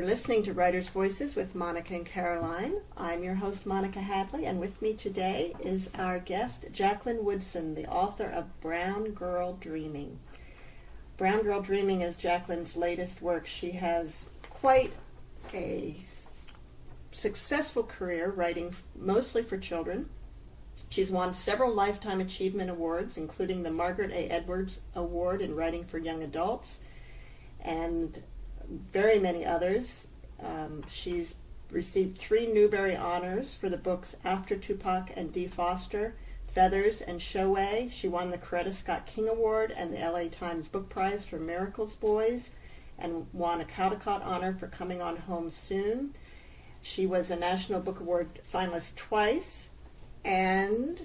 listening to Writers' Voices with Monica and Caroline. I'm your host, Monica Hadley, and with me today is our guest, Jacqueline Woodson, the author of Brown Girl Dreaming. Brown Girl Dreaming is Jacqueline's latest work. She has quite a successful career writing mostly for children. She's won several Lifetime Achievement Awards, including the Margaret A. Edwards Award in Writing for Young Adults, and very many others. She's received 3 Newbery Honors for the books After Tupac and Dee Foster, Feathers, and Showay. She won the Coretta Scott King Award and the LA Times Book Prize for Miracles Boys, and won a Caldecott Honor for Coming on Home Soon. She was a National Book Award finalist twice, and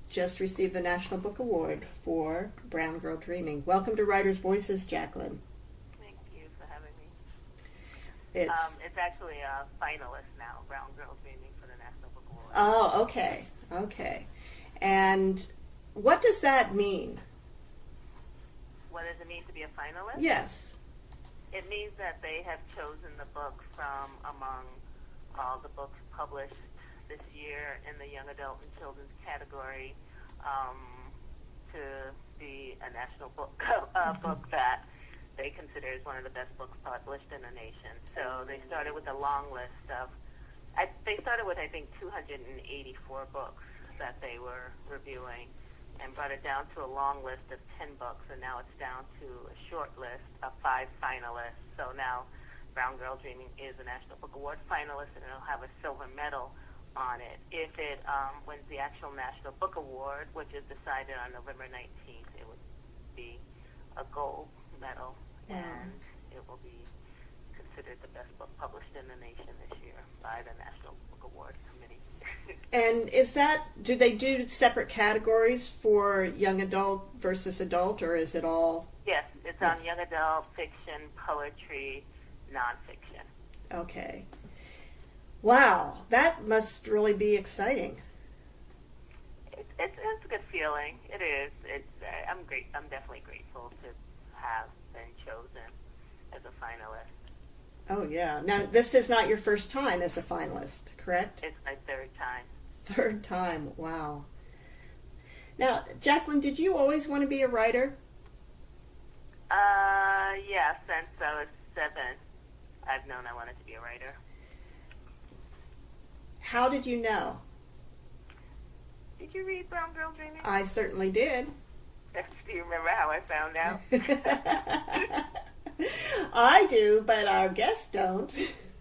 just received the National Book Award for Brown Girl Dreaming. Welcome to Writers' Voices, Jacqueline. It's actually a finalist now, Brown Girl Dreaming, for the National Book Award. Oh, okay. And what does that mean? What does it mean to be a finalist? Yes. It means that they have chosen the book from among all the books published this year in the young adult and children's category to be a national book book that they consider as one of the best books published in the nation. So they started with a long list of, they started with, I think, 284 books that they were reviewing and brought it down to a long list of 10 books, and now it's down to a short list of 5 finalists. So now Brown Girl Dreaming is a National Book Award finalist, and it'll have a silver medal on it. If it wins the actual National Book Award, which is decided on November 19th, it would be a gold medal, and it will be considered the best book published in the nation this year by the National Book Award Committee. And do they do separate categories for young adult versus adult, or is it all? Yes, it's on young adult, fiction, poetry, nonfiction. Okay. Wow, that must really be exciting. It's a good feeling. It is. I'm definitely grateful to have been chosen as a finalist. Oh, yeah. Now, this is not your first time as a finalist, correct? It's my 3rd time. 3rd time, wow. Now, Jacqueline, did you always want to be a writer? Yeah, since I was 7, I've known I wanted to be a writer. How did you know? Did you read Brown Girl Dreaming? I certainly did. Do you remember how I found out? I do, but our guests don't.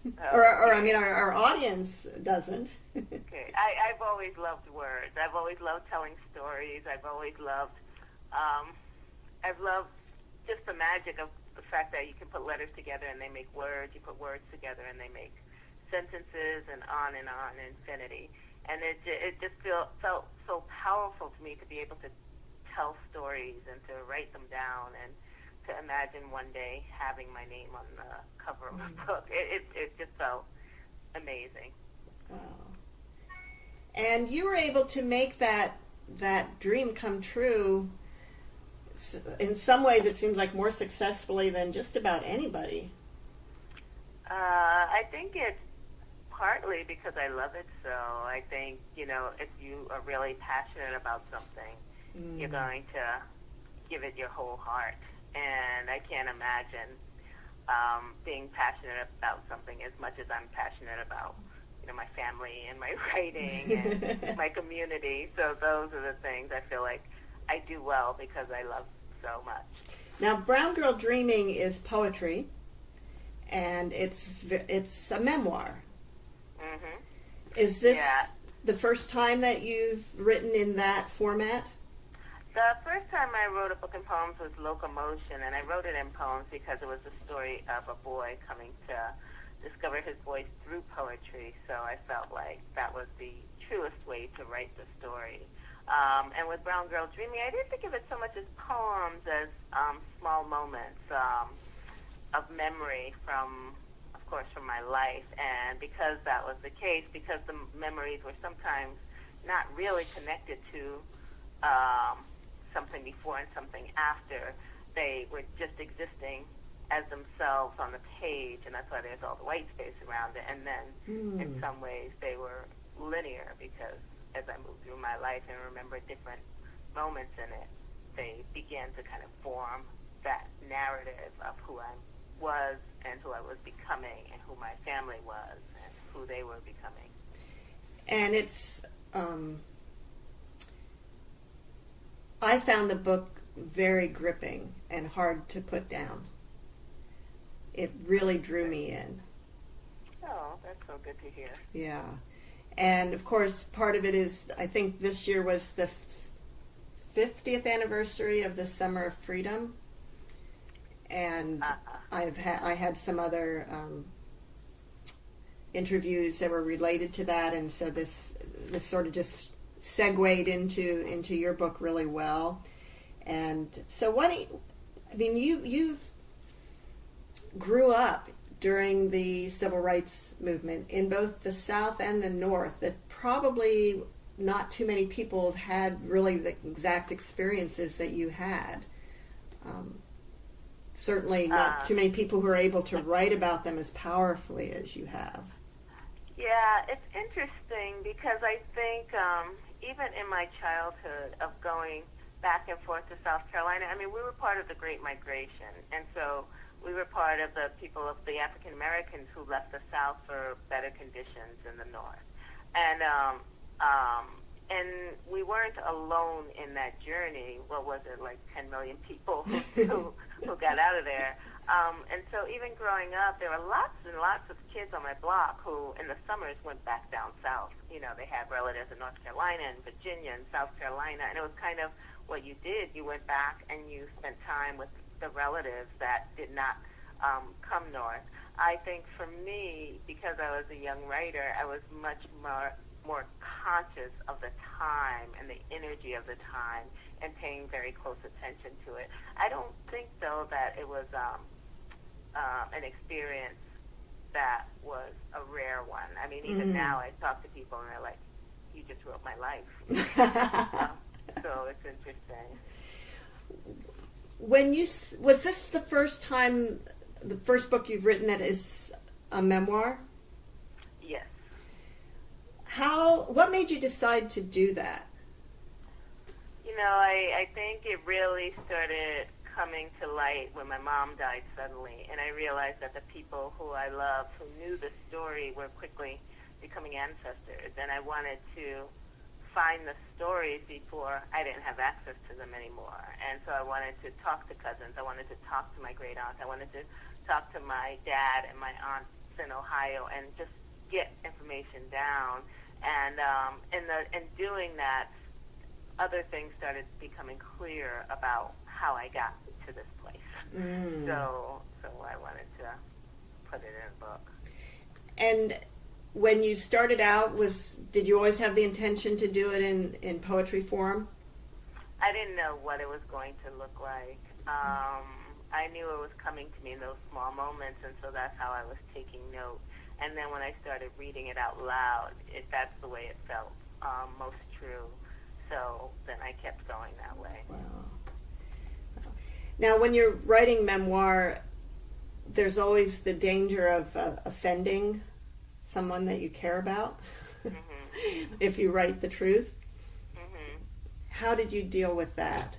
Oh, or I mean, our audience doesn't. Okay. I've always loved words. I've always loved telling stories. I've loved just the magic of the fact that you can put letters together and they make words. You put words together and they make sentences, and on infinity. And it just felt so powerful to me to be able to tell stories and to write them down and to imagine one day having my name on the cover of a book. It just felt amazing. Wow. And you were able to make that dream come true. In some ways, it seems like more successfully than just about anybody. I think it's partly because I love it so. I think, if you are really passionate about something, you're going to give it your whole heart. And I can't imagine being passionate about something as much as I'm passionate about, my family and my writing and my community. So those are the things I feel like I do well because I love so much. Now, Brown Girl Dreaming is poetry, and it's a memoir. Mm-hmm. Is this the first time that you've written in that format? The first time I wrote a book in poems was Locomotion, and I wrote it in poems because it was the story of a boy coming to discover his voice through poetry, so I felt like that was the truest way to write the story. And with Brown Girl Dreaming, I didn't think of it so much as poems as small moments of memory from my life. And because that was the case, because the memories were sometimes not really connected to something before and something after, they were just existing as themselves on the page, and that's why there's all the white space around it. And then in some ways they were linear, because as I moved through my life and remember different moments in it, they began to kind of form that narrative of who I was and who I was becoming and who my family was and who they were becoming. And it's, I found the book very gripping and hard to put down. It really drew me in. Oh, that's so good to hear. Yeah. And of course, part of it is, I think this year was the 50th anniversary of the Summer of Freedom. And I had some other interviews that were related to that, and so this sort of just segued into your book really well. And so you grew up during the civil rights movement in both the South and the North. That probably not too many people have had really the exact experiences that you had. Certainly not too many people who are able to write about them as powerfully as you have. Yeah, it's interesting because I think even in my childhood of going back and forth to South Carolina, I mean, we were part of the Great Migration, and so we were part of the people of the African Americans who left the South for better conditions in the North. And we weren't alone in that journey. What was it, like 10 million people who got out of there? And so even growing up, there were lots and lots of kids on my block who, in the summers, went back down south. You know, they had relatives in North Carolina and Virginia and South Carolina, and it was kind of what you did. You went back and you spent time with the relatives that did not come north. I think for me, because I was a young writer, I was much more conscious of the time and the energy of the time and paying very close attention to it. I don't think, though, that it was an experience that was a rare one. I mean, even now I talk to people and they're like, you just wrote my life. So it's interesting. Was this the first time, the first book you've written that is a memoir? Yes. What made you decide to do that? You know, I think it really started coming to light when my mom died suddenly, and I realized that the people who I loved, who knew the story, were quickly becoming ancestors, and I wanted to find the stories before I didn't have access to them anymore. And so I wanted to talk to cousins. I wanted to talk to my great aunt. I wanted to talk to my dad and my aunts in Ohio and just get information down. And in doing that, other things started becoming clear about how I got to this place. So I wanted to put it in a book. And when you started out, did you always have the intention to do it in poetry form? I didn't know what it was going to look like. I knew it was coming to me in those small moments, and so that's how I was taking note. And then when I started reading it out loud, that's the way it felt most true. So then I kept going that way. Wow. Now, when you're writing memoir, there's always the danger of offending someone that you care about if you write the truth. How did you deal with that?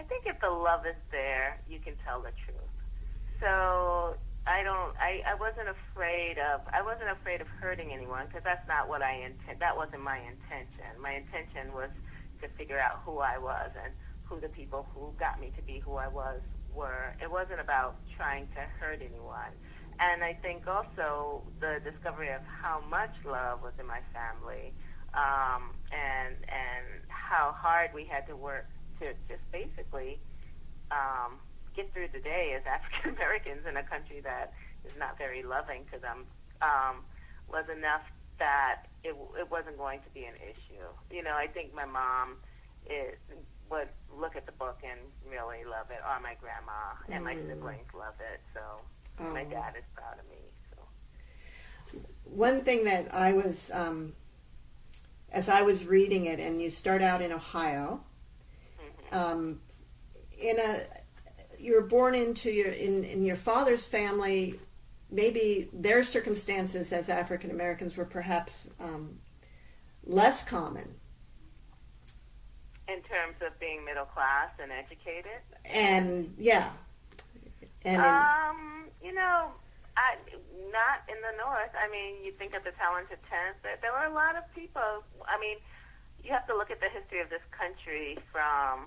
I think if the love is there, you can tell the truth. So I wasn't afraid of hurting anyone, because that's not what that wasn't my intention. My intention was to figure out who I was and who the people who got me to be who I was were. It wasn't about trying to hurt anyone. And I think also the discovery of how much love was in my family, and how hard we had to work to just basically get through the day as African Americans in a country that is not very loving to them, was enough that it wasn't going to be an issue. You know, I think my mom would look at the book and really love it, or my grandma and my siblings love it, so my dad is proud of me. So one thing that I was, as I was reading it, and you start out in Ohio. Mm-hmm. You were born into in your father's family. Maybe their circumstances as African Americans were perhaps less common. In terms of being middle class and educated? And, yeah. And not in the North. I mean, you think of the Talented Tens. There were a lot of people. I mean, you have to look at the history of this country from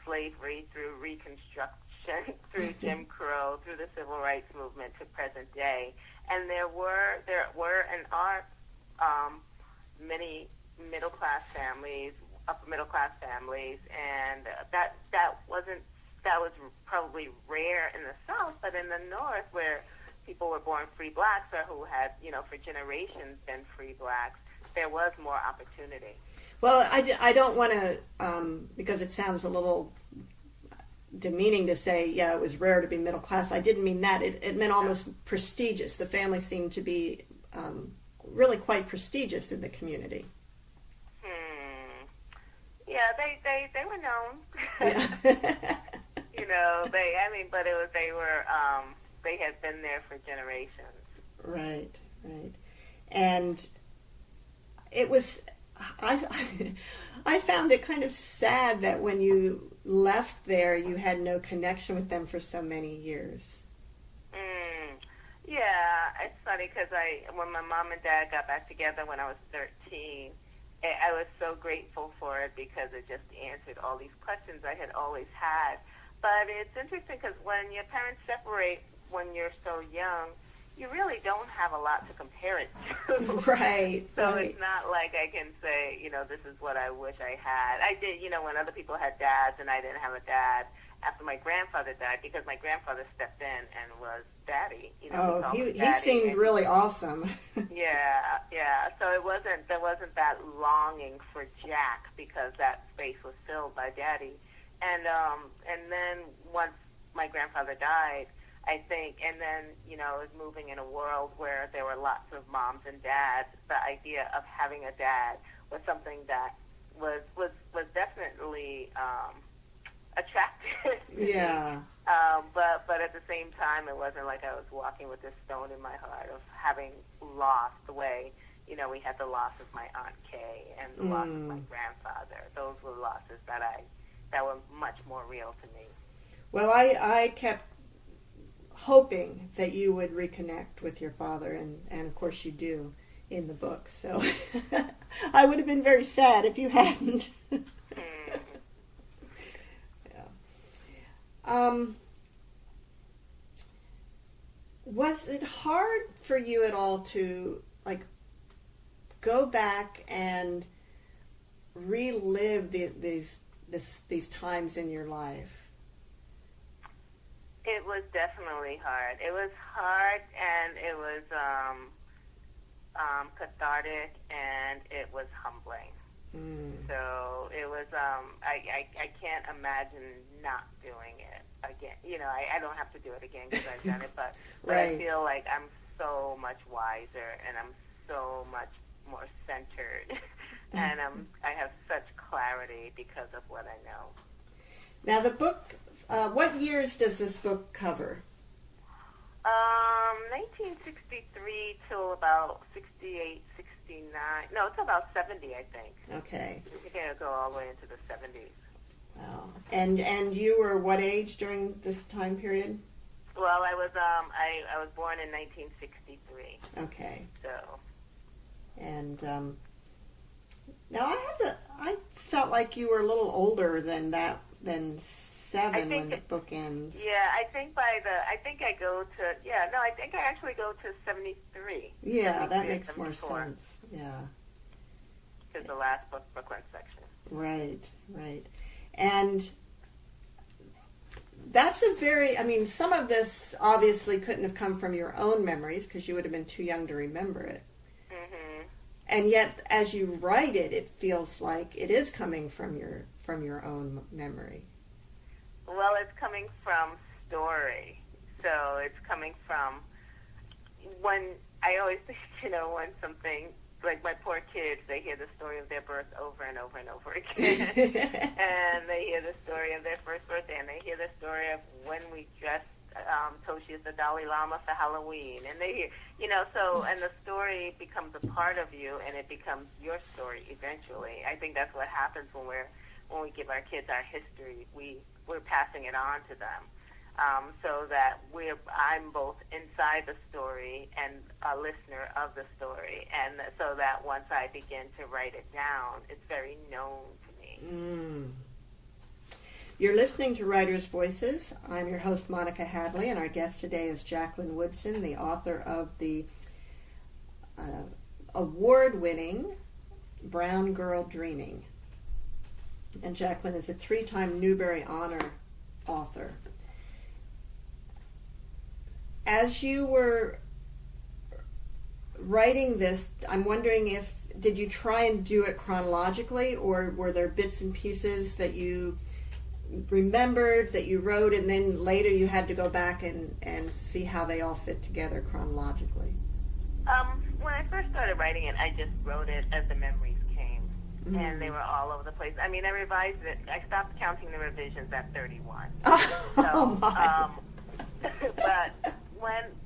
slavery through Reconstruction, through Jim Crow, through the Civil Rights Movement to present day. And there were and are many middle-class families, upper middle-class families, and that was probably rare in the South, but in the North, where people were born free blacks or who had, for generations been free blacks, there was more opportunity. Well, I don't want to, because it sounds a little demeaning to say, yeah, it was rare to be middle class. I didn't mean that. It meant almost prestigious. The family seemed to be really quite prestigious in the community. Yeah, they were known. Yeah. They had been there for generations. Right. And it was, I found it kind of sad that when you left there, you had no connection with them for so many years. Yeah, it's funny because when my mom and dad got back together when I was 13, I was so grateful for it because it just answered all these questions I had always had. But it's interesting because when your parents separate when you're so young, you really don't have a lot to compare it to. Right. So It's not like I can say, this is what I wish I had. I did, when other people had dads and I didn't have a dad after my grandfather died, because my grandfather stepped in and was daddy. He seemed really awesome. Yeah. So there wasn't that longing for Jack because that space was filled by daddy. And then once my grandfather died, I think, and then, was moving in a world where there were lots of moms and dads, the idea of having a dad was something that was definitely attractive. Yeah. But at the same time, it wasn't like I was walking with this stone in my heart of having lost the way, we had the loss of my Aunt Kay and the loss of my grandfather. Those were losses that were much more real to me. Well, I kept hoping that you would reconnect with your father, and of course you do in the book. So I would have been very sad if you hadn't. Yeah. Was it hard for you at all to go back and relive these times in your life? It was definitely hard. It was hard, and it was cathartic, and it was humbling. So it was. I can't imagine not doing it again. I don't have to do it again because I've done it, but Right. I feel like I'm so much wiser, and I'm so much more centered, and I have such clarity because of what I know. Now the book. What years does this book cover? 1963 till about 68, 69. No, it's about 70, I think. Okay. I think it'll go all the way into the 70s. Wow. And you were what age during this time period? Well, I was born in 1963. Okay. So. And now I felt like you were a little older than 7 when the book ends. Yeah, I think I actually go to 73. Yeah, that makes more sense. Yeah. Is the last book, Brooklyn section. Right. And that's some of this obviously couldn't have come from your own memories because you would have been too young to remember it. Mm-hmm. And yet, as you write it, it feels like it is coming from your own memory. Well, it's coming from story. So it's coming from when I always think, when something like my poor kids, they hear the story of their birth over and over and over again. And they hear the story of their first birthday, and they hear the story of when we dressed Toshi as the Dalai Lama for Halloween. And they hear, and the story becomes a part of you, and it becomes your story eventually. I think that's what happens when we give our kids our history. We're passing it on to them. So that I'm both inside the story and a listener of the story, and so that once I begin to write it down, it's very known to me. You're listening to Writers' Voices. I'm your host, Monica Hadley, and our guest today is Jacqueline Woodson, the author of the award-winning Brown Girl Dreaming. And Jacqueline is a 3-time Newbery Honor author. As you were writing this, I'm wondering did you try and do it chronologically, or were there bits and pieces that you remembered that you wrote, and then later you had to go back and see how they all fit together chronologically? When I first started writing it, I just wrote it as the memories came, and they were all over the place. I mean, I revised it. I stopped counting the revisions at 31. Oh my.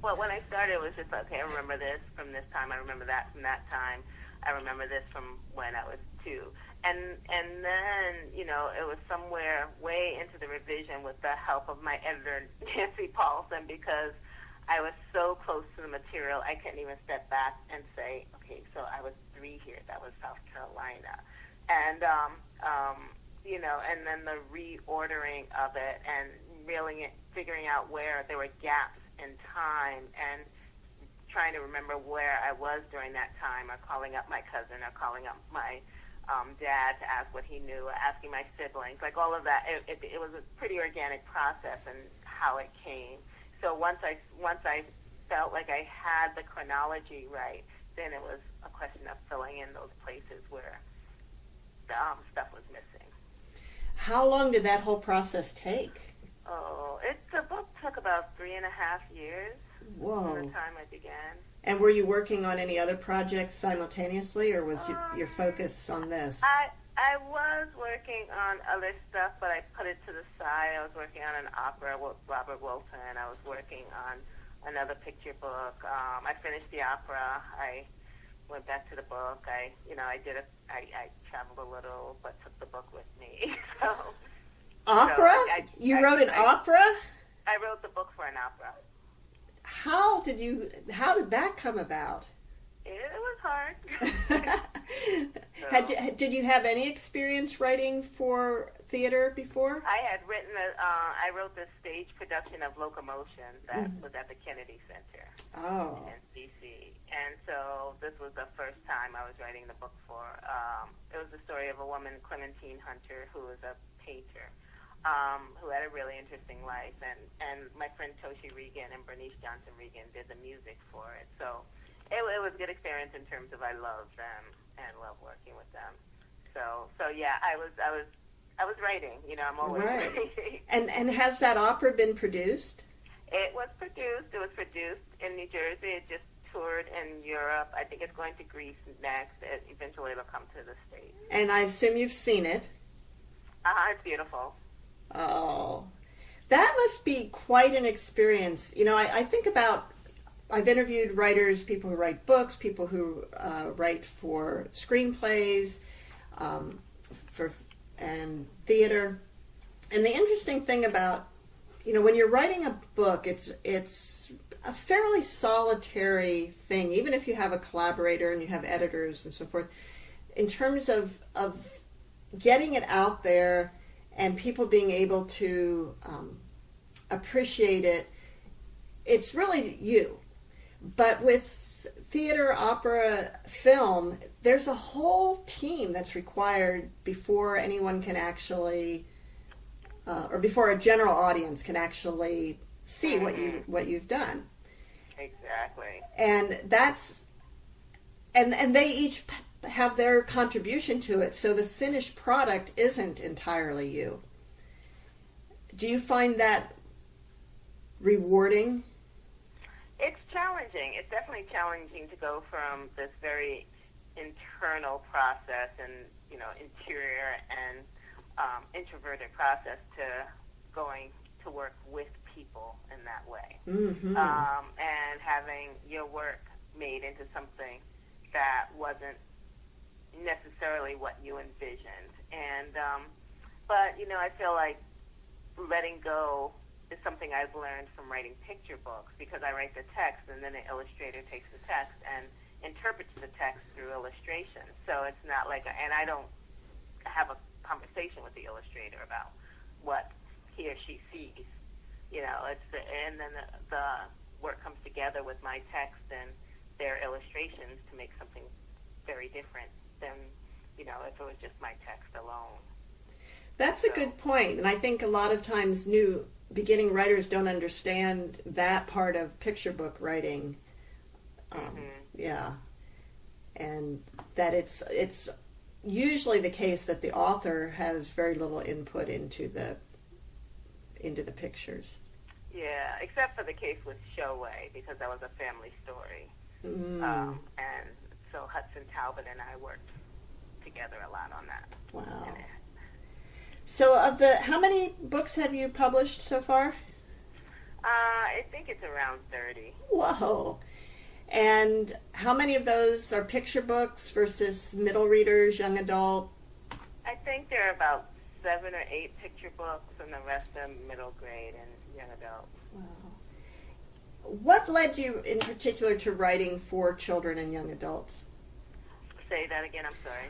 But when I started, it was just okay. I remember this from this time. I remember that from that time. I remember this from when I was 2. And then, it was somewhere way into the revision with the help of my editor, Nancy Paulson, because I was so close to the material, I couldn't even step back and say, okay, so I was 3 here. That was South Carolina. And, and then the reordering of it and figuring out where there were gaps in time and trying to remember where I was during that time, or calling up my cousin, or calling up my dad to ask what he knew, or asking my siblings, like all of that. It was a pretty organic process and how it came. So once I felt like I had the chronology right, then it was a question of filling in those places where stuff was missing. How long did that whole process take? Oh, the book took about 3.5 years. Whoa. From the time I began. And were you working on any other projects simultaneously, or was your focus on this? I was working on other stuff, but I put it to the side. I was working on an opera with Robert Wilson. I was working on another picture book. I finished the opera. I went back to the book. I traveled a little, but took the book with me. Opera? You wrote an opera? I wrote the book for an opera. How did that come about? It was hard. Did you have any experience writing for theater before? I had written I wrote the stage production of Locomotion that was at the Kennedy Center in D.C. And so this was the first time I was writing the book for. It was the story of a woman, Clementine Hunter, who was a painter, who had a really interesting life. And my friend Toshi Regan and Bernice Johnson Regan did the music for it. So it was a good experience in terms of I love them and love working with them. So yeah, I was writing. I'm always writing. And has that opera been produced? It was produced. It was produced in New Jersey. It just toured in Europe. I think it's going to Greece next. Eventually it'll come to the States. And I assume you've seen it. It's beautiful. Oh, that must be quite an experience. I think about, I've interviewed writers, people who write books, people who write for screenplays, and theater. And the interesting thing about, when you're writing a book, it's a fairly solitary thing, even if you have a collaborator and you have editors and so forth, in terms of getting it out there and people being able to appreciate it. It's really you. But with theater, opera, film, there's a whole team that's required before anyone can actually, or before a general audience can actually see what you've done. Exactly. And that's, and they each have their contribution to it, so the finished product isn't entirely you. Do you find that rewarding? It's challenging. It's definitely challenging to go from this very internal process and, interior and introverted process to going to work with people in that way. Mm-hmm. And having your work made into something that wasn't necessarily what you envisioned. And, but, I feel like letting go is something I've learned from writing picture books, because I write the text and then the illustrator takes the text and interprets the text through illustration. So it's not like, and I don't have a conversation with the illustrator about what he or she sees. And then the work comes together with my text and their illustrations to make something very different than, if it was just my text alone. That's a good point. And I think a lot of times new beginning writers don't understand that part of picture book writing. Yeah. And that it's usually the case that the author has very little input into the pictures. Yeah, except for the case with Showway, because that was a family story. And so Hudson Talbot and I worked together a lot on that. Wow. So how many books have you published so far? I think it's around 30. Whoa. And how many of those are picture books versus middle readers, young adult? I think there are about 7 or 8 picture books, and the rest are middle grade and young adult. Wow. What led you in particular to writing for children and young adults? Say that again, I'm sorry.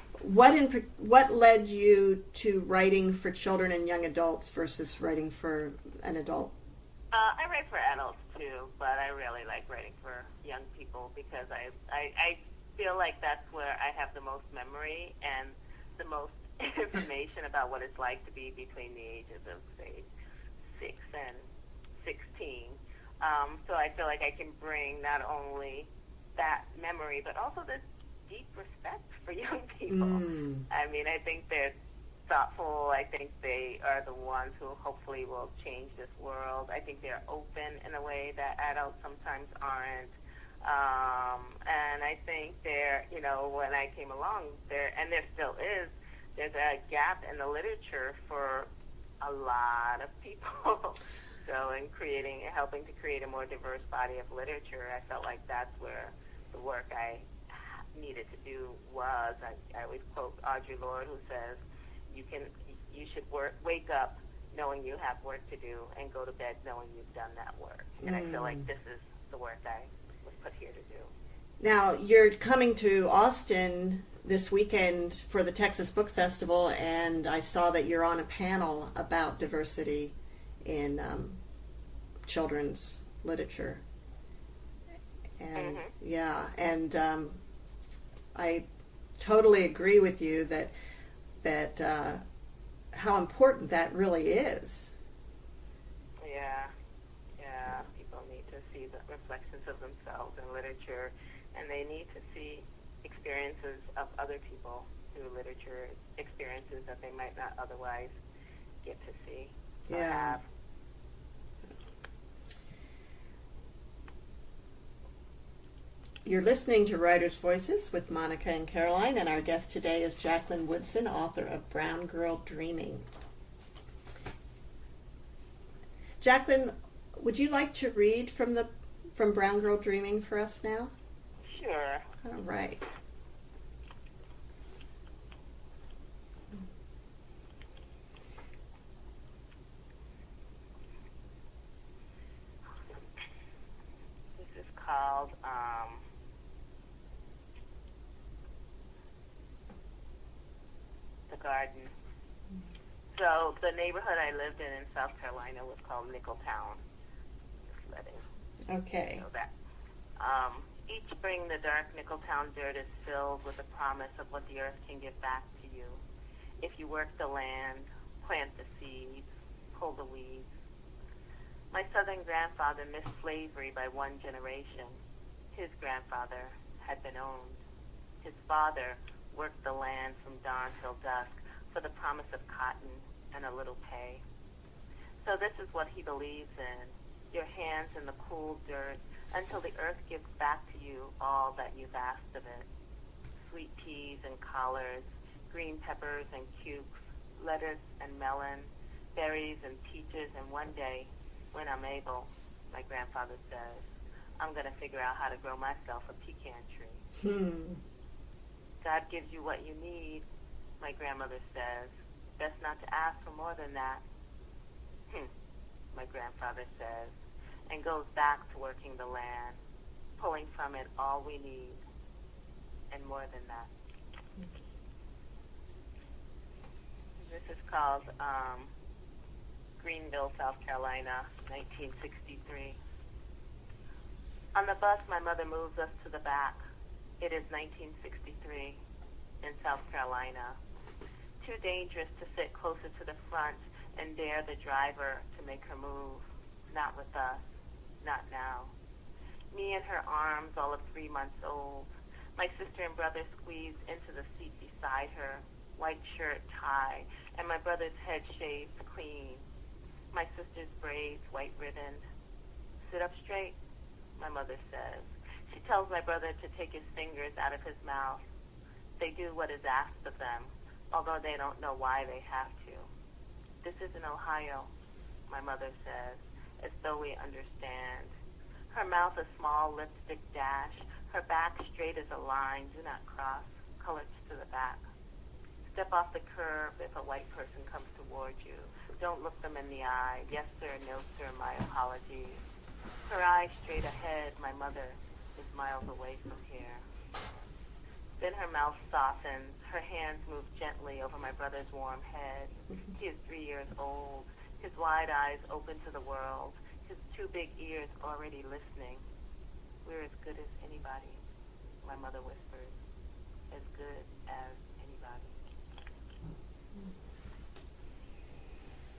What led you to writing for children and young adults versus writing for an adult? I write for adults too, but I really like writing for young people because I feel like that's where I have the most memory and the most information about what it's like to be between the ages of, say, 6 and 16. So I feel like I can bring not only that memory, but also this deep respect for young people. I mean, I think they're thoughtful. I think they are the ones who hopefully will change this world. I think they're open in a way that adults sometimes aren't. And I think when I came along, there still is, there's a gap in the literature for a lot of people. So in helping to create a more diverse body of literature, I felt like that's where the work I needed to do was. I always quote Audre Lorde, who says, you should wake up knowing you have work to do and go to bed knowing you've done that work. And I feel like this is the work I was put here to do. Now, you're coming to Austin this weekend for the Texas Book Festival, and I saw that you're on a panel about diversity in children's literature. And I totally agree with you that how important that really is. Yeah. People need to see the reflections of themselves in literature, and they need to see experiences of other people through literature, experiences that they might not otherwise get to see or have. You're listening to Writers' Voices with Monica and Caroline, and our guest today is Jacqueline Woodson, author of Brown Girl Dreaming. Jacqueline, would you like to read from Brown Girl Dreaming for us now? Sure. All right. This is called The Garden. So the neighborhood I lived in South Carolina was called Nickeltown. Just letting Okay. you know that. Each spring, the dark Nickeltown dirt is filled with the promise of what the earth can give back to you. If you work the land, plant the seeds, pull the weeds. My southern grandfather missed slavery by one generation. His grandfather had been owned. His father worked the land from dawn till dusk for the promise of cotton and a little pay. So this is what he believes in, your hands in the cool dirt until the earth gives back to you all that you've asked of it. Sweet peas and collards, green peppers and cukes, lettuce and melon, berries and peaches, and one day, when I'm able, my grandfather says, I'm going to figure out how to grow myself a pecan tree. God gives you what you need, my grandmother says. Best not to ask for more than that. My grandfather says, and goes back to working the land, pulling from it all we need, and more than that. This is called Greenville, South Carolina, 1963. On the bus, my mother moves us to the back. It is 1963 in South Carolina. Too dangerous to sit closer to the front and dare the driver to make her move. Not with us. Not now. Me in her arms, all of 3 months old. My sister and brother squeezed into the seat beside her, white shirt, tie, and my brother's head shaved clean. My sister's braids white ribboned. Sit up straight, my mother says. She tells my brother to take his fingers out of his mouth. They do what is asked of them, although they don't know why they have to. This isn't Ohio, my mother says, as though we understand. Her mouth a small lipstick dash, her back straight as a line, do not cross, colors to the back. Step off the curb if a white person comes toward you. Don't look them in the eye. Yes, sir, no, sir, my apologies. Her eyes straight ahead, my mother is miles away from here. Then her mouth softens. Her hands move gently over my brother's warm head. He is 3 years old, his wide eyes open to the world, his 2 big ears already listening. We're as good as anybody, my mother whispers. As good as anybody.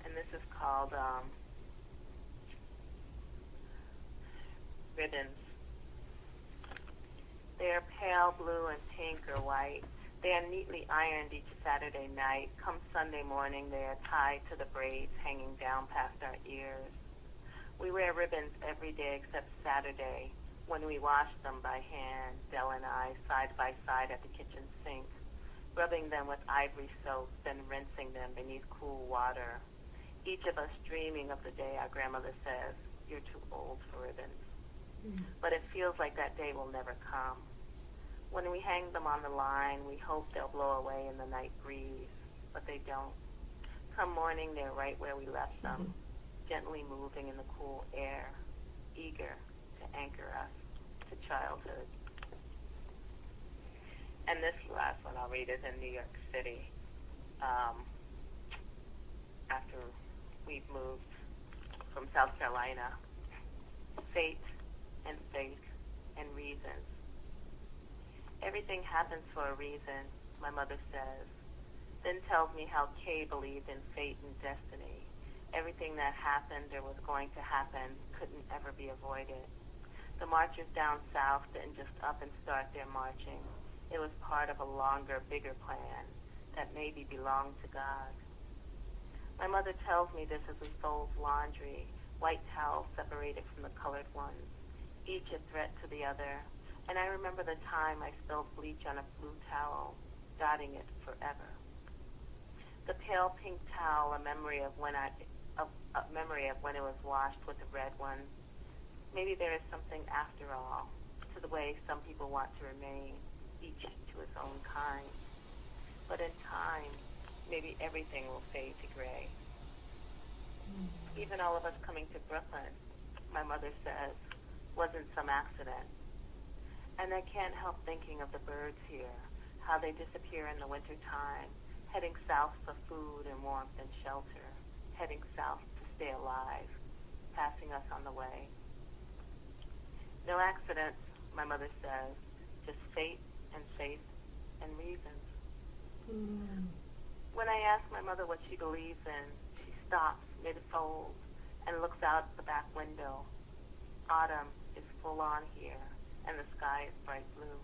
And this is called Ribbons. They are pale blue and pink or white. They are neatly ironed each Saturday night. Come Sunday morning, they are tied to the braids hanging down past our ears. We wear ribbons every day except Saturday, when we wash them by hand, Dell and I, side by side at the kitchen sink, rubbing them with ivory soap, then rinsing them beneath cool water. Each of us dreaming of the day our grandmother says, you're too old for ribbons. But it feels like that day will never come. When we hang them on the line, we hope they'll blow away in the night breeze, but they don't. Come morning, they're right where we left them, gently moving in the cool air, eager to anchor us to childhood. And this last one I'll read is in New York City. After we've moved from South Carolina, fate and faith and reasons. Everything happens for a reason, my mother says, then tells me how Kay believed in fate and destiny. Everything that happened or was going to happen couldn't ever be avoided. The marchers down south didn't just up and start their marching. It was part of a longer, bigger plan that maybe belonged to God. My mother tells me this as we fold laundry, white towels separated from the colored ones, each a threat to the other, and I remember the time I spilled bleach on a blue towel, dotting it forever. The pale pink towel, a memory of when it was washed with the red one. Maybe there is something after all to the way some people want to remain, each to its own kind. But in time, maybe everything will fade to gray. Even all of us coming to Brooklyn, my mother says, wasn't some accident. And I can't help thinking of the birds here, how they disappear in the wintertime, heading south for food and warmth and shelter, heading south to stay alive, passing us on the way. No accidents, my mother says, just fate and faith and reasons. When I ask my mother what she believes in, she stops mid-fold and looks out the back window. Autumn is full on here, and the sky is bright blue.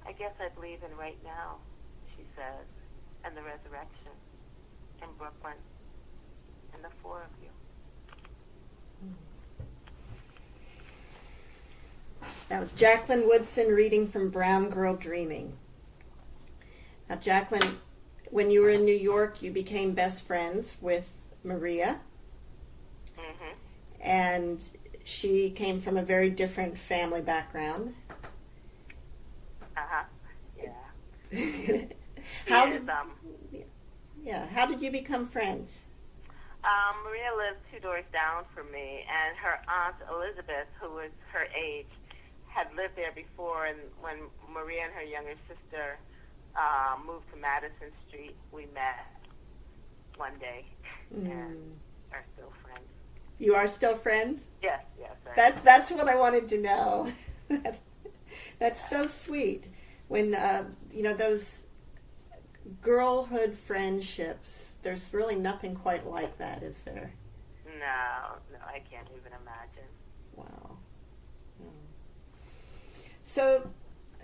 I guess I believe in right now, she says, and the resurrection, and Brooklyn, and the 4 of you. That was Jacqueline Woodson reading from Brown Girl Dreaming. Now, Jacqueline, when you were in New York, you became best friends with Maria, Mhm. and she came from a very different family background. Uh-huh. Yeah. How She did is, how did you become friends? Maria lived 2 doors down from me, and her aunt Elizabeth, who was her age, had lived there before. And when Maria and her younger sister moved to Madison Street, we met one day and are still friends. You are still friends? Yes, yes. That's what I wanted to know. That's so sweet. When those girlhood friendships, there's really nothing quite like that, is there? No, I can't even imagine. Wow. So,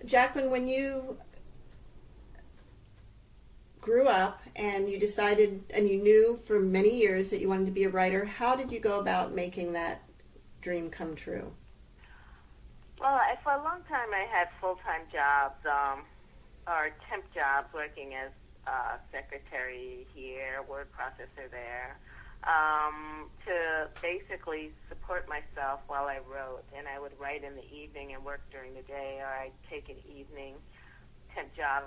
Jacqueline, when you grew up and you decided and you knew for many years that you wanted to be a writer, how did you go about making that dream come true? Well, for a long time I had full-time jobs or temp jobs working as secretary here, word processor there, to basically support myself while I wrote. And I would write in the evening and work during the day, or I'd take an evening temp job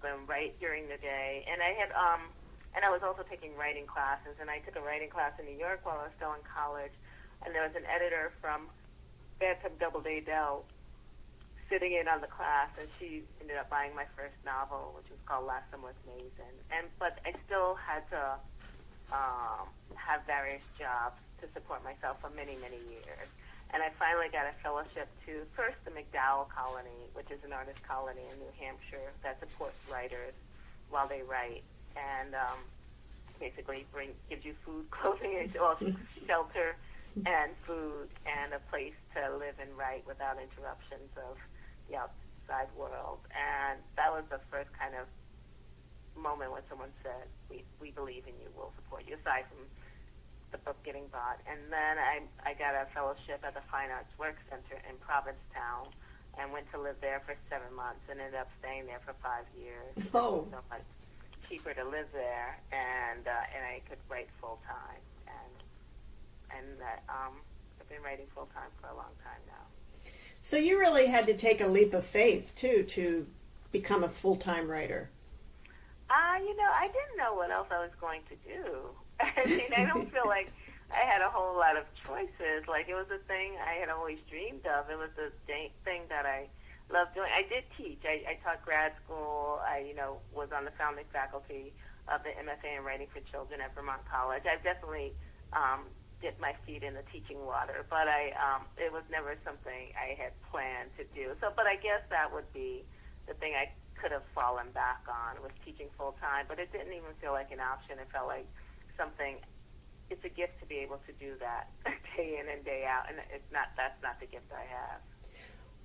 and write during the day. And I was also taking writing classes, and I took a writing class in New York while I was still in college. And there was an editor from Bantam Doubleday Dell sitting in on the class, and she ended up buying my first novel, which was called Last Summer with Mason. But I still had to have various jobs to support myself for many, many years. And I finally got a fellowship to first the McDowell Colony, which is an artist colony in New Hampshire that supports writers while they write, and basically gives you food, clothing, and shelter and food, and a place to live and write without interruptions of the outside world. And that was the first kind of moment when someone said, we believe in you, we'll support you, aside from the book getting bought. And then I got a fellowship at the Fine Arts Work Center in Provincetown and went to live there for 7 months and ended up staying there for 5 years. Oh. It was so much cheaper to live there, and I could write full time. And I've been writing full time for a long time now. So you really had to take a leap of faith, too, to become a full-time writer. I didn't know what else I was going to do. I mean, I don't feel like I had a whole lot of choices. Like, it was a thing I had always dreamed of. It was a thing that I loved doing. I did teach. I taught grad school. I, was on the founding faculty of the MFA in Writing for Children at Vermont College. I've definitely dipped my feet in the teaching water, but it was never something I had planned to do. But I guess that would be the thing I could have fallen back on, was teaching full time. But it didn't even feel like an option. It felt like something. It's a gift to be able to do that day in and day out, and that's not the gift I have.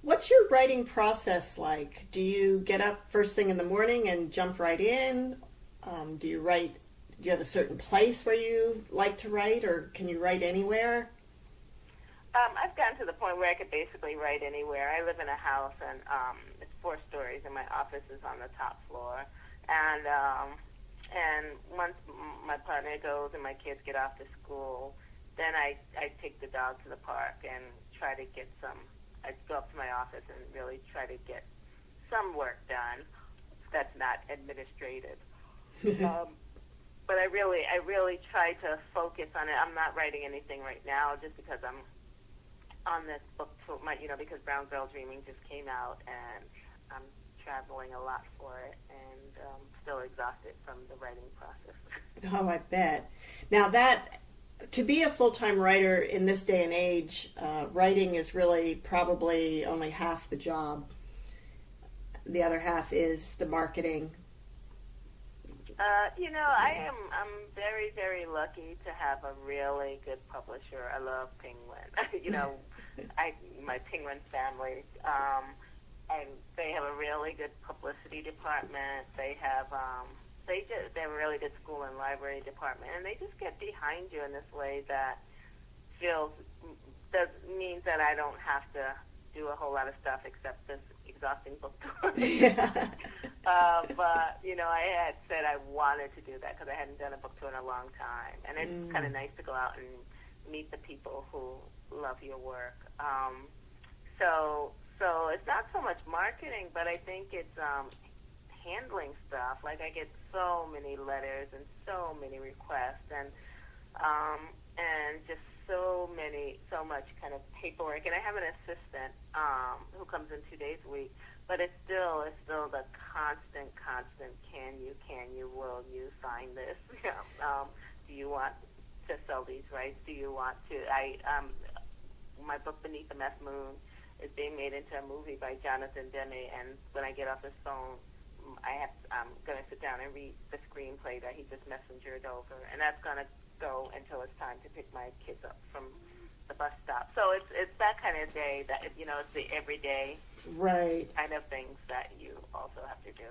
What's your writing process like? Do you get up first thing in the morning and jump right in? Do you have a certain place where you like to write, or can you write anywhere? I've gotten to the point where I could basically write anywhere. I live in a house, and it's 4 stories, and my office is on the top floor. And once my partner goes and my kids get off to school, then I take the dog to the park and try to get I go up to my office and really try to get some work done that's not administrative. But I really try to focus on it. I'm not writing anything right now just because I'm on this book, because Brown Girl Dreaming just came out, and I'm traveling a lot for it, and still exhausted from the writing process. Oh, I bet. Now to be a full-time writer in this day and age, writing is really probably only half the job. The other half is the marketing. I'm very, very lucky to have a really good publisher. I love Penguin. My Penguin family, and they have a really good publicity department. They have they have a really good school and library department, and they just get behind you in this way that means that I don't have to do a whole lot of stuff except this exhausting book tour. Yeah. But, I had said I wanted to do that because I hadn't done a book tour in a long time. And it's kind of nice to go out and meet the people who love your work. So it's not so much marketing, but I think it's handling stuff. Like, I get so many letters and so many requests and just so much kind of paperwork. And I have an assistant who comes in 2 days a week, but it's still the constant, can you, will you sign this? Do you want to sell these rights? Do you want to, my book Beneath the Meth Moon is being made into a movie by Jonathan Demme, and when I get off this phone, I'm going to sit down and read the screenplay that he just messengered over, and that's going to go until it's time to pick my kids up from the bus stop. So it's that kind of day that, it's the everyday kind of things that you also have to do.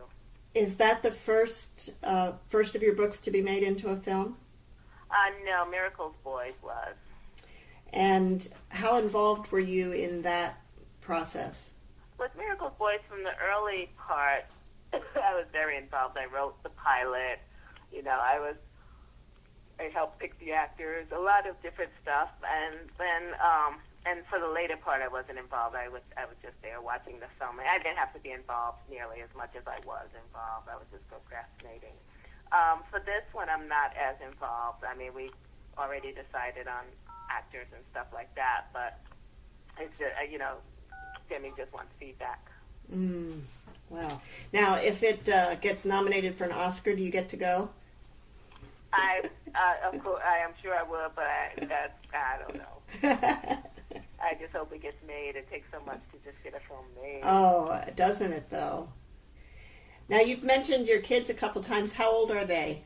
Is that the first of your books to be made into a film? No, Miracles Boys was. And how involved were you in that process? With Miracles Boys, from the early part, I was very involved. I wrote the pilot. I helped pick the actors, a lot of different stuff, and then and for the later part, I wasn't involved. I was just there watching the film. I didn't have to be involved nearly as much as I was involved. I was just procrastinating. For this one, I'm not as involved. I mean, we already decided on actors and stuff like that, but it's just, Demi just wants feedback. Wow. Now, if it gets nominated for an Oscar, do you get to go? Of course, I am sure I will, but I don't know. I just hope it gets made. It takes so much to just get a film made. Oh, doesn't it, though? Now, you've mentioned your kids a couple times. How old are they?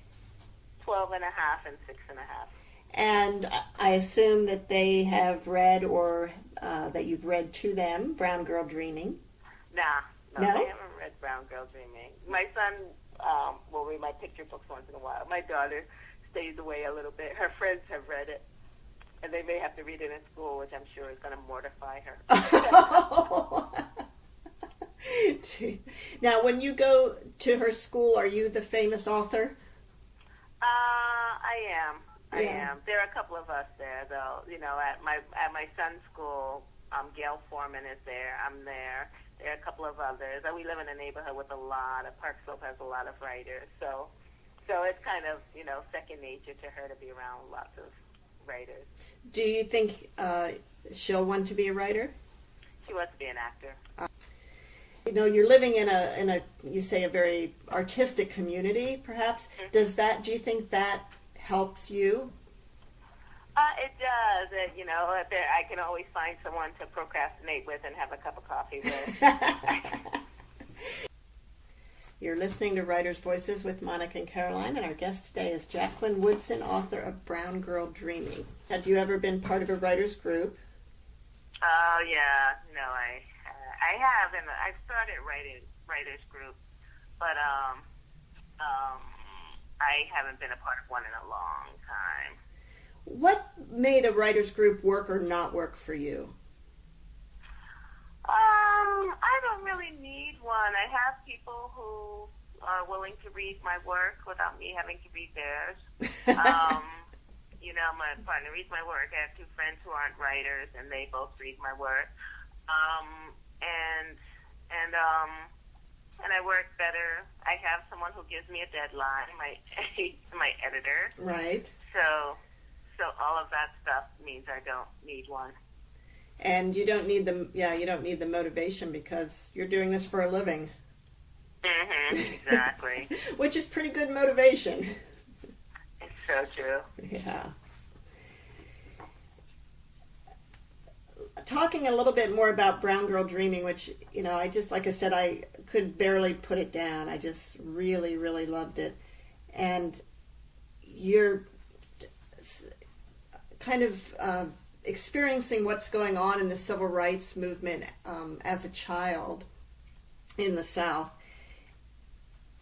12 and a half and 6 and a half. And I assume that they have read or that you've read to them Brown Girl Dreaming. No, they haven't read Brown Girl Dreaming. My son will read my picture books once in a while. My daughter stays away a little bit. Her friends have read it, and they may have to read it in school, which I'm sure is going to mortify her. Now, when you go to her school, are you the famous author? I am. There are a couple of us there, though. At my son's school, Gail Foreman is there. I'm there. There are a couple of others. We live in a neighborhood with Park Slope has a lot of writers. So it's kind of, second nature to her to be around lots of writers. Do you think she'll want to be a writer? She wants to be an actor. You're living in a you say a very artistic community, perhaps. Mm-hmm. Do you think that helps you? It does. I can always find someone to procrastinate with and have a cup of coffee with. You're listening to Writers' Voices with Monica and Caroline, and our guest today is Jacqueline Woodson, author of Brown Girl Dreaming. Have you ever been part of a writers' group? Oh, yeah. No, I have, and I started writers' group, but I haven't been a part of one in a long time. What made a writers' group work or not work for you? I don't really need one. I have people who are willing to read my work without me having to read theirs. My partner reads my work. I have two friends who aren't writers, and they both read my work. And I work better. I have someone who gives me a deadline, my editor. Right. So all of that stuff means I don't need one. And you don't need the motivation because you're doing this for a living. Mm-hmm, exactly. Which is pretty good motivation. It's so true. Yeah. Talking a little bit more about Brown Girl Dreaming, which, like I said, I could barely put it down. I just really, really loved it. And you're kind of experiencing what's going on in the civil rights movement as a child in the South.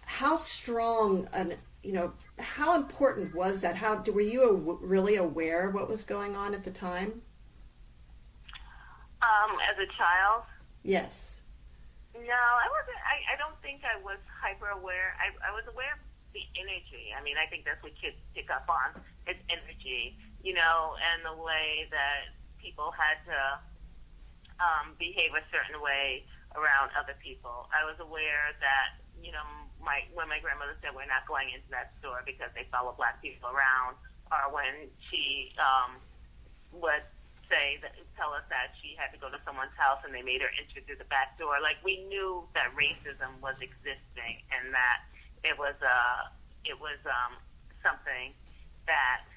How strong, how important was that? Were you really aware of what was going on at the time? As a child? Yes. No, I wasn't. I don't think I was hyper aware. I was aware of the energy. I mean, I think that's what kids pick up on, is energy, and the way that people had to behave a certain way around other people. I was aware that, when my grandmother said we're not going into that store because they follow black people around, or when she would tell us that she had to go to someone's house and they made her enter through the back door. Like, we knew that racism was existing and that it was something that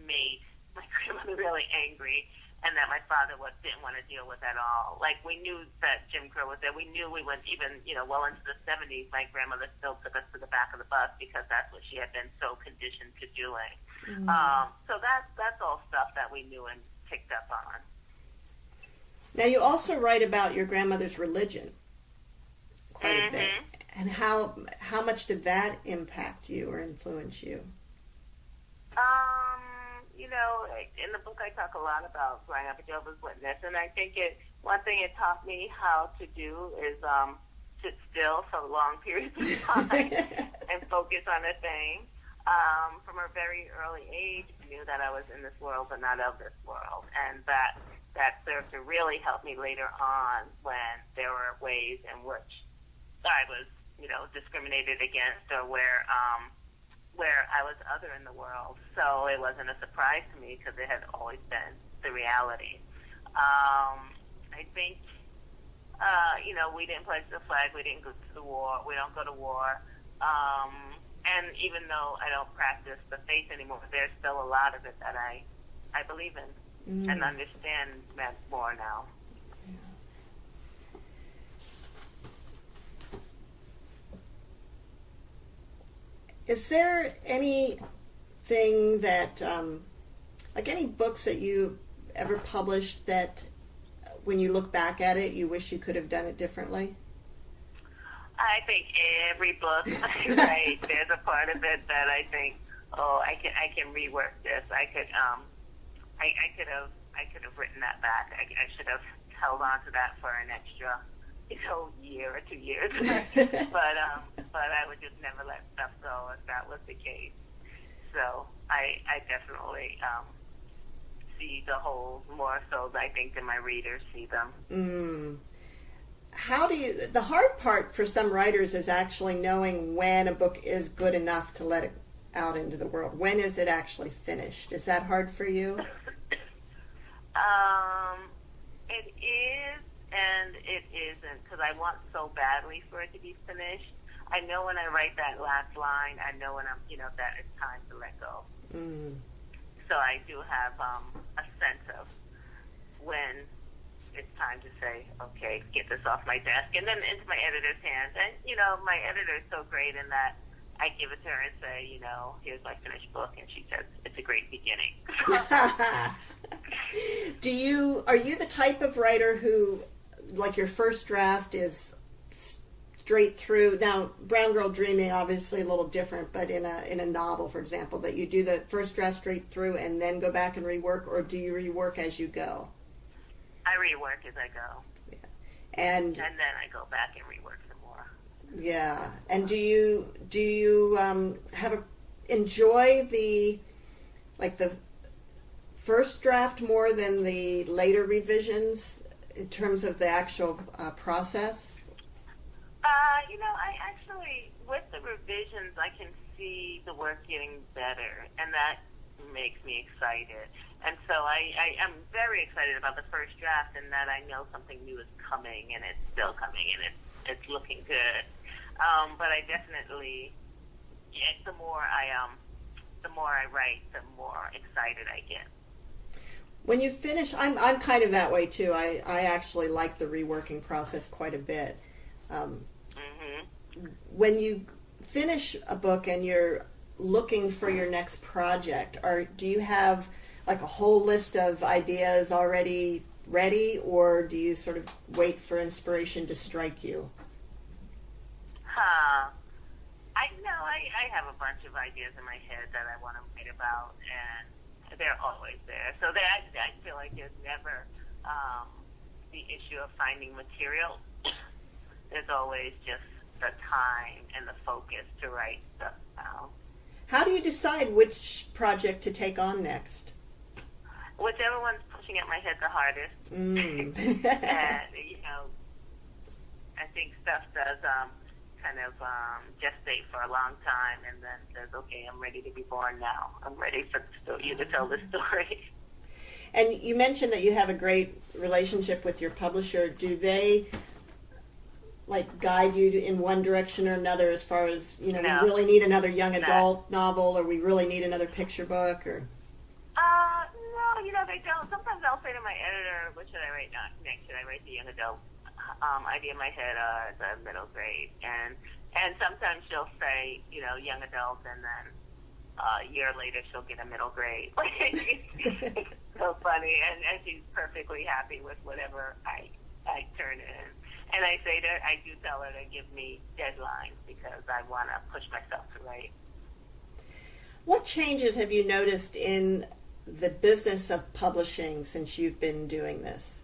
made my grandmother really angry, and that my father didn't want to deal with at all. Like, we knew that Jim Crow was there. We knew we went even, well into the 70s, my grandmother still took us to the back of the bus because that's what she had been so conditioned to doing. Mm. So that's all stuff that we knew and picked up on. Now, you also write about your grandmother's religion quite a bit. And how much did that impact you or influence you? In the book I talk a lot about growing up a Jehovah's Witness, and I think one thing it taught me how to do is sit still for long periods of time and focus on a thing. From a very early age, I knew that I was in this world but not of this world, and that served to really help me later on when there were ways in which I was, discriminated against, or where I was other in the world. So it wasn't a surprise to me because it had always been the reality. I think, we didn't pledge the flag, we didn't go to the war, we don't go to war. And even though I don't practice the faith anymore, there's still a lot of it that I believe in and understand more now. Is there anything that, like any books that you ever published that when you look back at it, you wish you could have done it differently? I think every book I write, there's a part of it that I think, I can rework this. I could have written that back. I should have held on to that for an extra, year or 2 years. but I would just never let stuff go if that was the case. So I definitely see the whole more so, I think, than my readers see them. The hard part for some writers is actually knowing when a book is good enough to let it out into the world. When is it actually finished? Is that hard for you? It is and it isn't, because I want so badly for it to be finished. I know when I write that last line, I know when that it's time to let go. So I do have a sense of when it's time to say, okay, get this off my desk, and then into my editor's hands. And, my editor is so great in that I give it to her and say, here's my finished book, and she says, it's a great beginning. Are you the type of writer who, like, your first draft is straight through? Now, Brown Girl Dreaming, obviously a little different, but in a novel, for example, that you do the first draft straight through and then go back and rework, or do you rework as you go? I rework as I go. Yeah. And then I go back and rework some more. Yeah. And do you enjoy the first draft more than the later revisions in terms of the actual process? I actually, with the revisions, I can see the work getting better, and that makes me excited. And so I'm very excited about the first draft, and that I know something new is coming, and it's still coming, and it's looking good. But I definitely, the more I write, the more excited I get. When you finish, I'm kind of that way too. I actually like the reworking process quite a bit. When you finish a book and you're looking for your next project, do you have like a whole list of ideas already ready, or do you sort of wait for inspiration to strike you? I have a bunch of ideas in my head that I want to write about, and they're always there. So I feel like there's never the issue of finding material. There's always just the time and the focus to write stuff now. How do you decide which project to take on next? Whichever one's pushing at my head the hardest. Mm. And, I think stuff does kind of gestate for a long time and then says, okay, I'm ready to be born now. I'm ready for you to tell the story. And you mentioned that you have a great relationship with your publisher. Do they guide you in one direction or another as far as, no. We really need another young adult novel, or we really need another picture book, or? No, they don't. Sometimes I'll say to my editor, what should I write next? Should I write the young adult idea in my head as a middle grade? And sometimes she'll say, young adult, and then a year later she'll get a middle grade. It's so funny, and she's perfectly happy with whatever I turn in. And I do tell her to give me deadlines because I want to push myself to write. What changes have you noticed in the business of publishing since you've been doing this?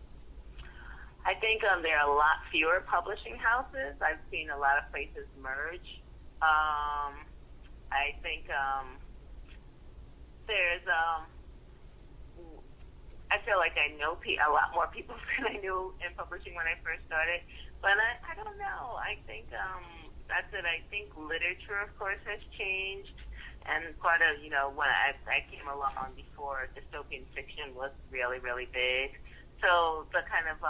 I think there are a lot fewer publishing houses. I've seen a lot of places merge. I think there's I feel like I know a lot more people than I knew in publishing when I first started. But I don't know. I think that's it. I think literature, of course, has changed. And part of, when I came along before, dystopian fiction was really, really big. So the kind of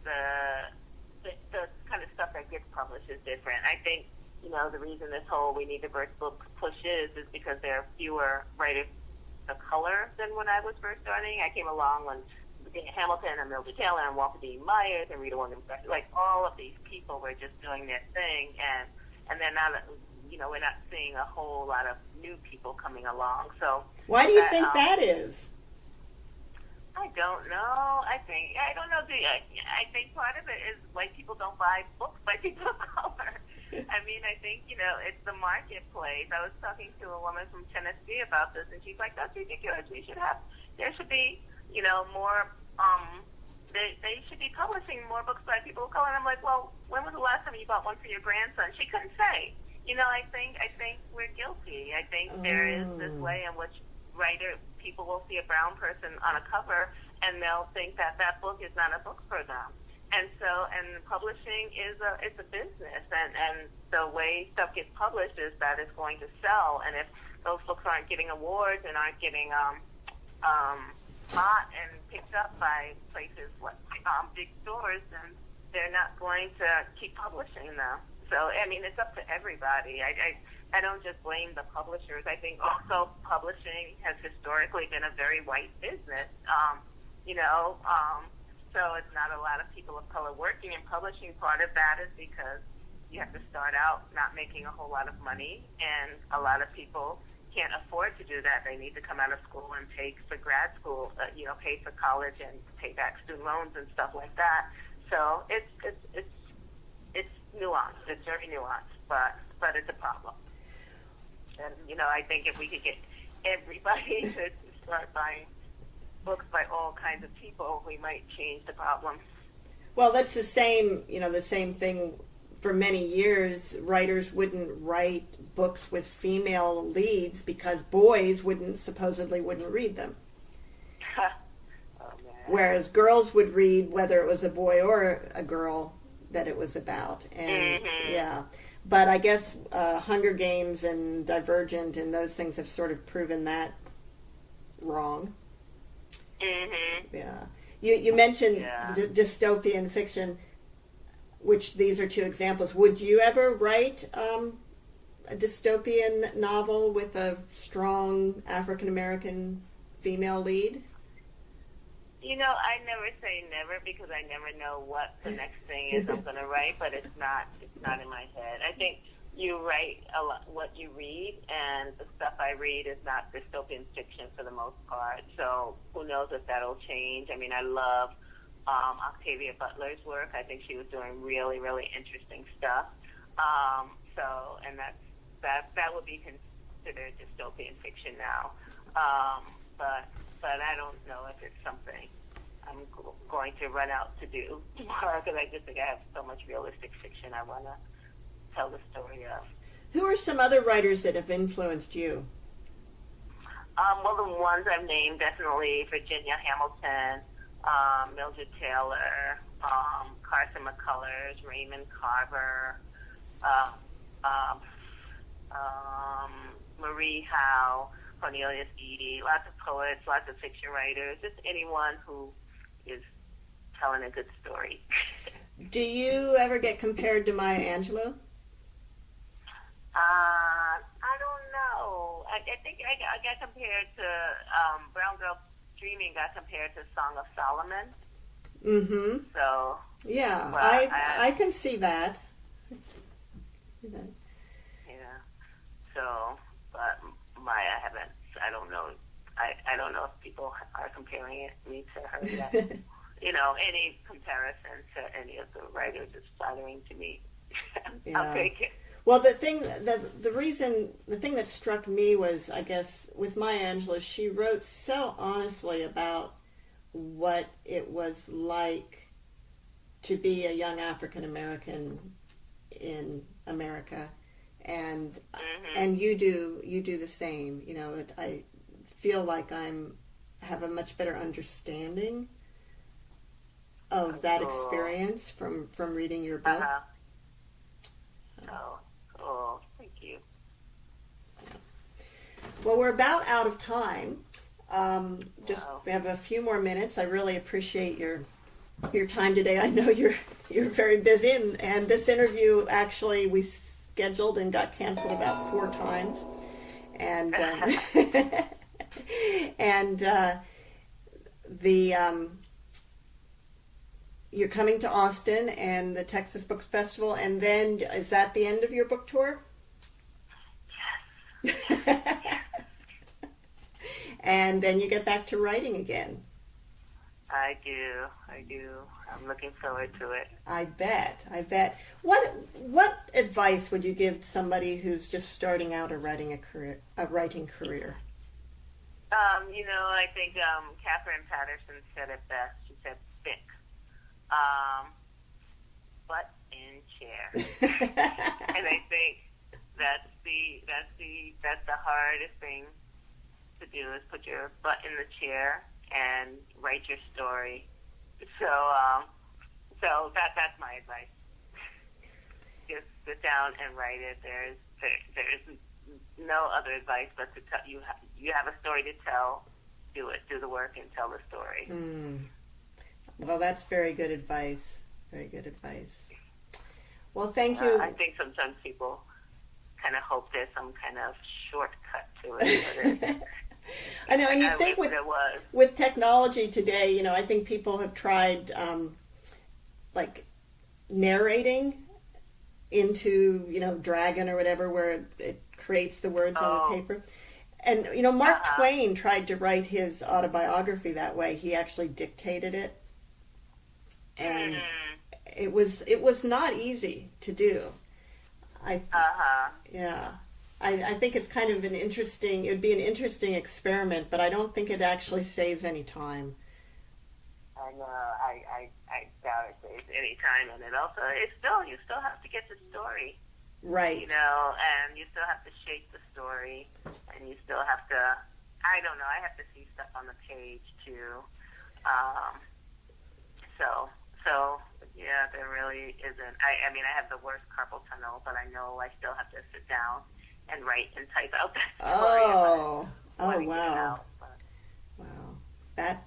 the kind of stuff that gets published is different. I think, the reason this whole We Need Diverse Book push is because there are fewer writers of color than when I was first starting. I came along when Virginia Hamilton and Mildred Taylor and Walter D. Myers and Rita Williams, all of these people were just doing their thing, and then now that we're not seeing a whole lot of new people coming along. So why do you think that is? I don't know. I don't know. I think part of it is white people don't buy books by people of color. I think, it's the marketplace. I was talking to a woman from Tennessee about this, and she's like, that's ridiculous. There should be, more, they should be publishing more books by people of color. And I'm like, well, when was the last time you bought one for your grandson? She couldn't say. I think we're guilty. I think there is this way in which people will see a brown person on a cover, and they'll think that book is not a book for them. And publishing is a business, and the way stuff gets published is that it's going to sell. And if those books aren't getting awards and aren't getting bought and picked up by places like big stores, then they're not going to keep publishing them. So it's up to everybody. I don't just blame the publishers. I think also publishing has historically been a very white business. So it's not a lot of people of color working in publishing. Part of that is because you have to start out not making a whole lot of money, and a lot of people can't afford to do that. They need to come out of school and pay for grad school, pay for college and pay back student loans and stuff like that. So it's nuanced. It's very nuanced, but it's a problem. And I think if we could get everybody to start buying books by all kinds of people, we might change the problem. Well, that's the same thing. For many years, writers wouldn't write books with female leads because boys supposedly wouldn't read them. Oh, man. Whereas girls would read whether it was a boy or a girl that it was about. And yeah. But I guess Hunger Games and Divergent and those things have sort of proven that wrong. Yeah. You mentioned dystopian fiction, which these are two examples. Would you ever write a dystopian novel with a strong African-American female lead? I never say never because I never know what the next thing is I'm going to write, but it's not in my head. I think you write a lot what you read, and the stuff I read is not dystopian fiction for the most part. So who knows if that'll change. I love Octavia Butler's work. I think she was doing really, really interesting stuff. And that would be considered dystopian fiction now. But I don't know if it's something I'm going to run out to do tomorrow because I just think I have so much realistic fiction I want to tell the story of. Who are some other writers that have influenced you? Well, the ones I've named, definitely Virginia Hamilton, Mildred Taylor, Carson McCullers, Raymond Carver, Marie Howe, Cornelius Eady, lots of poets, lots of fiction writers, just anyone who is telling a good story. Do you ever get compared to Maya Angelou? I don't know. I think I got compared to Brown Girl Dreaming. Got compared to Song of Solomon. Mm-hmm. So yeah, well, I can see that. Yeah. So, but Maya, I haven't. I don't know. I don't know if people are comparing me to her yet. Any comparison to any of the writers is flattering to me. Yeah. I'll take it. Well, the thing that struck me was, I guess, with Maya Angelou, she wrote so honestly about what it was like to be a young African American in America, and you do the same. I feel like have a much better understanding of that experience from reading your book. Oh, cool. Thank you. Well, we're about out of time. We have a few more minutes. I really appreciate your time today. I know you're very busy, and this interview actually we scheduled and got canceled about 4 times, and you're coming to Austin and the Texas Books Festival, and then is that the end of your book tour? Yes. And then you get back to writing again. I do. I'm looking forward to it. I bet. What advice would you give somebody who's just starting out a writing career? I think Catherine Patterson said it best. She said, "Think, butt in chair," and I think that's the hardest thing to do is put your butt in the chair and write your story. So that's my advice. Just sit down and write it. There's no other advice but to tell you have a story to tell. Do it. Do the work and tell the story. Well, that's very good advice. Very good advice. Well, thank you. I think sometimes people kind of hope there's some kind of shortcut to it. But I know, and you think with technology today, I think people have tried like narrating into, Dragon or whatever, where it creates the words on the paper. And, Mark Twain tried to write his autobiography that way. He actually dictated it. And it was not easy to do. Yeah. I think it's kind of it would be an interesting experiment, but I don't think it actually saves any time. I know. I doubt it saves any time, and you still have to get the story. Right. And you still have to shape the story, and you still have to, I don't know, I have to see stuff on the page too. So yeah, there really isn't. I mean, I have the worst carpal tunnel, but I know I still have to sit down and write and type out that story. Wow. Wow.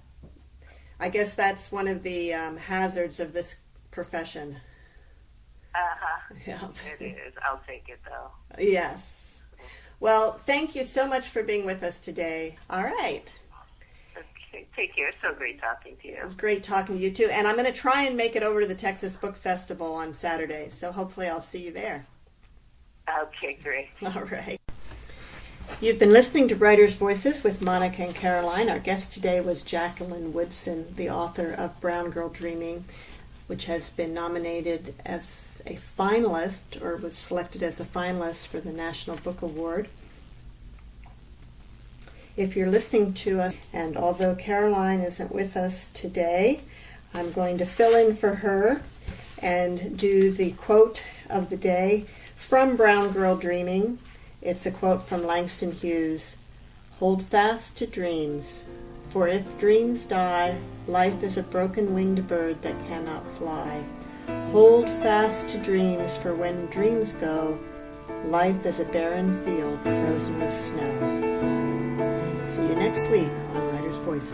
I guess that's one of the hazards of this profession. Yeah. It is. I'll take it, though. Yes. Well, thank you so much for being with us today. All right. Okay. Take care. So great talking to you. It was great talking to you, too. And I'm going to try and make it over to the Texas Book Festival on Saturday, so hopefully I'll see you there. Okay, great. All right. You've been listening to Writers' Voices with Monica and Caroline. Our guest today was Jacqueline Woodson, the author of Brown Girl Dreaming, which has been nominated as a finalist, or was selected as a finalist for the National Book Award. If you're listening to us, and although Caroline isn't with us today, I'm going to fill in for her and do the quote of the day from Brown Girl Dreaming. It's a quote from Langston Hughes. Hold fast to dreams, for if dreams die, life is a broken-winged bird that cannot fly. Hold fast to dreams, for when dreams go, life is a barren field frozen with snow. See you next week on Writers' Voices.